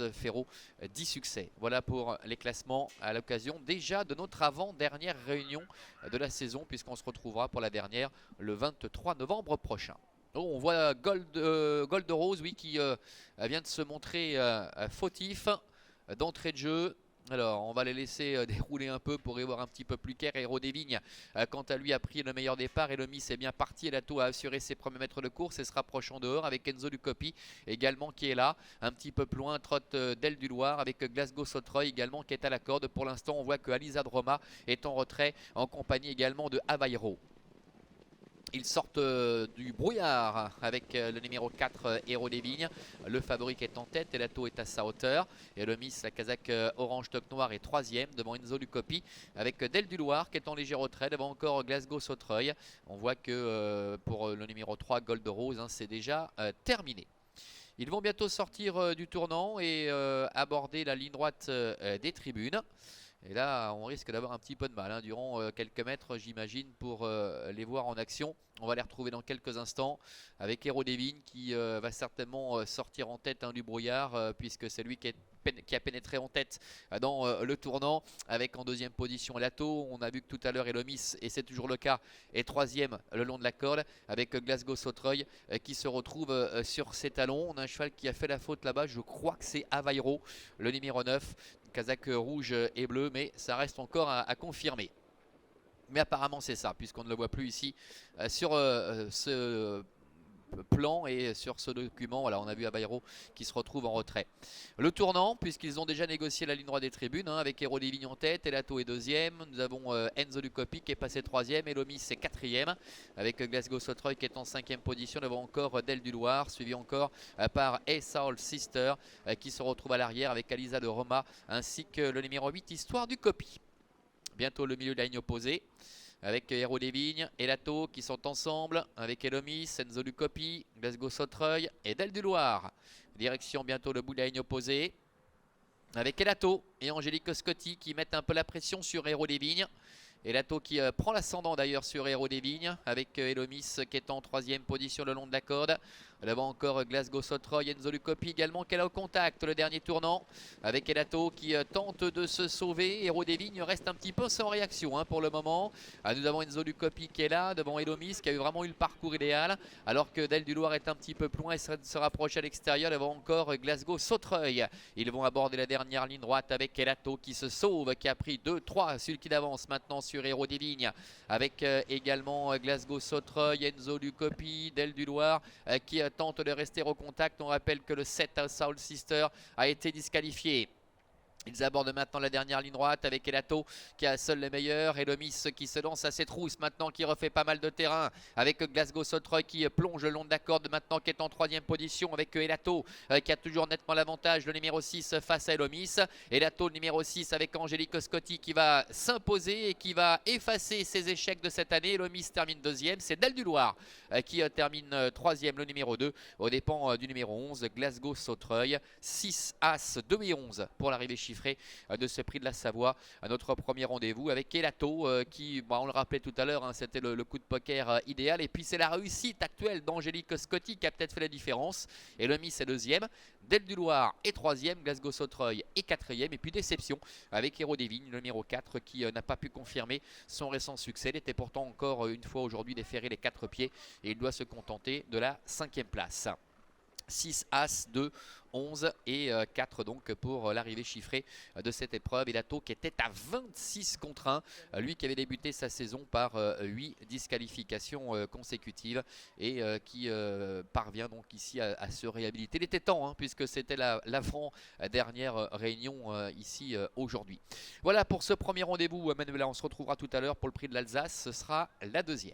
Alsace Féro, 10 succès. Voilà pour les classements à l'occasion déjà de notre avant-dernière réunion de la saison, puisqu'on se retrouvera pour la dernière le 23 novembre prochain. Oh, on voit Gold Rose, oui, qui vient de se montrer fautif d'entrée de jeu. Alors, on va les laisser dérouler un peu pour y voir un petit peu plus clair. Héros des Vignes, quant à lui, a pris le meilleur départ. Et le Miss est bien parti. Elato a assuré ses premiers mètres de course et se rapproche en dehors avec Enzo Lucopi également qui est là. Un petit peu plus loin, trotte d'Aile du Loir avec Glasgow Sotreuil également qui est à la corde. Pour l'instant, on voit que Alisa de Roma est en retrait en compagnie également de Avairo. Ils sortent du brouillard avec le numéro 4, Héros des Vignes. Le favori qui est en tête, Elato est à sa hauteur. Et le Miss, la casaque orange toque noir est 3e devant Enzo Lucopi. Avec Del du Loir qui est en léger retrait devant encore Glasgow Sotreuil. On voit que pour le numéro 3, Gold Rose, hein, c'est déjà terminé. Ils vont bientôt sortir du tournant et aborder la ligne droite des tribunes. Et là, on risque d'avoir un petit peu de mal hein, durant quelques mètres, j'imagine, pour les voir en action. On va les retrouver dans quelques instants avec Héros des Vignes qui va certainement sortir en tête hein, du brouillard puisque c'est lui qui a pénétré en tête dans le tournant avec en deuxième position Lato. On a vu que tout à l'heure Elomis, et c'est toujours le cas, est 3e le long de la corde avec Glasgow Sotreuil qui se retrouve sur ses talons. On a un cheval qui a fait la faute là-bas, je crois que c'est Avairo, le numéro 9. Casaque rouge et bleu, mais ça reste encore à confirmer. Mais apparemment c'est ça, puisqu'on ne le voit plus ici sur ce plan et sur ce document. Voilà, on a vu Avairo qui se retrouve en retrait. Le tournant, puisqu'ils ont déjà négocié la ligne droite des tribunes hein, avec Héros des Vignes en tête, Elato est 2e. Nous avons Enzo Lucopi qui est passé 3e, Elomis est 4e avec Glasgow Sotreuil qui est en 5e position. Nous avons encore Del du Loir, suivi encore par A Soul Sister qui se retrouve à l'arrière avec Alisa de Roma ainsi que le numéro 8, Histoire du Copy. Bientôt le milieu de la ligne opposée avec Héros des Vignes, Elato qui sont ensemble avec Elomis, Enzo Lucopi, Glasgow Sotreuil et Del du Loir. Direction bientôt le bout de la ligne opposée avec Elato et Angélique Scotti qui mettent un peu la pression sur Héros des Vignes. Elato qui prend l'ascendant d'ailleurs sur Héros des Vignes avec Elomis qui est en 3e position le long de la corde. Devant encore Glasgow Sotreuil, Enzo Lucopi également qui est là au contact, le dernier tournant avec Elato qui tente de se sauver. Héros des Vignes reste un petit peu sans réaction hein, pour le moment. Nous avons Enzo Lucopi qui est là devant Elomis qui a eu vraiment eu le parcours idéal alors que Del du Loir est un petit peu plus loin et se rapproche à l'extérieur. Devant encore Glasgow Sotreuil. Ils vont aborder la dernière ligne droite avec Elato qui se sauve, qui a pris 2-3, celui qui avance maintenant sur Héros des Vignes avec également Glasgow Sotreuil, Enzo Lucopi, Del du Loir qui tente de rester au contact. On rappelle que le 7 Soul Sister a été disqualifié. Ils abordent maintenant la dernière ligne droite avec Elato qui a seul les meilleurs. Et le Miss qui se lance à ses trousses maintenant, qui refait pas mal de terrain avec Glasgow Sotreuil qui plonge le long de la corde maintenant, qui est en 3e position avec Elato qui a toujours nettement l'avantage, le numéro 6 face à Elomis. Elato, le numéro 6 avec Angélique Scotti qui va s'imposer et qui va effacer ses échecs de cette année. Elomis termine 2e. C'est Del du Loir qui termine 3e, le numéro 2, aux dépens du numéro 11, Glasgow Sotreuil. 6 As, 2 et 11 pour l'arrivée chiffrée de ce prix de la Savoie. À notre premier rendez-vous avec Elato qui, on le rappelait tout à l'heure, hein, c'était le coup de poker idéal. Et puis c'est la réussite actuelle d'Angélique Scotti qui a peut-être fait la différence. Et le Miss est 2e, Del du Loir est 3e, Glasgow Sotreuil est 4e. Et puis déception avec Héros des Vignes, le numéro 4 qui n'a pas pu confirmer son récent succès. Il était pourtant encore une fois aujourd'hui déféré les 4 pieds et il doit se contenter de la 5e place. 6 As, 2, 11 et 4 donc pour l'arrivée chiffrée de cette épreuve. Elato qui était à 26 contre 1, lui qui avait débuté sa saison par 8 disqualifications consécutives et qui parvient donc ici à se réhabiliter. Il était temps hein, puisque c'était l'avant-dernière réunion ici aujourd'hui. Voilà pour ce premier rendez-vous Manuela, on se retrouvera tout à l'heure pour le prix de l'Alsace, ce sera la 2e.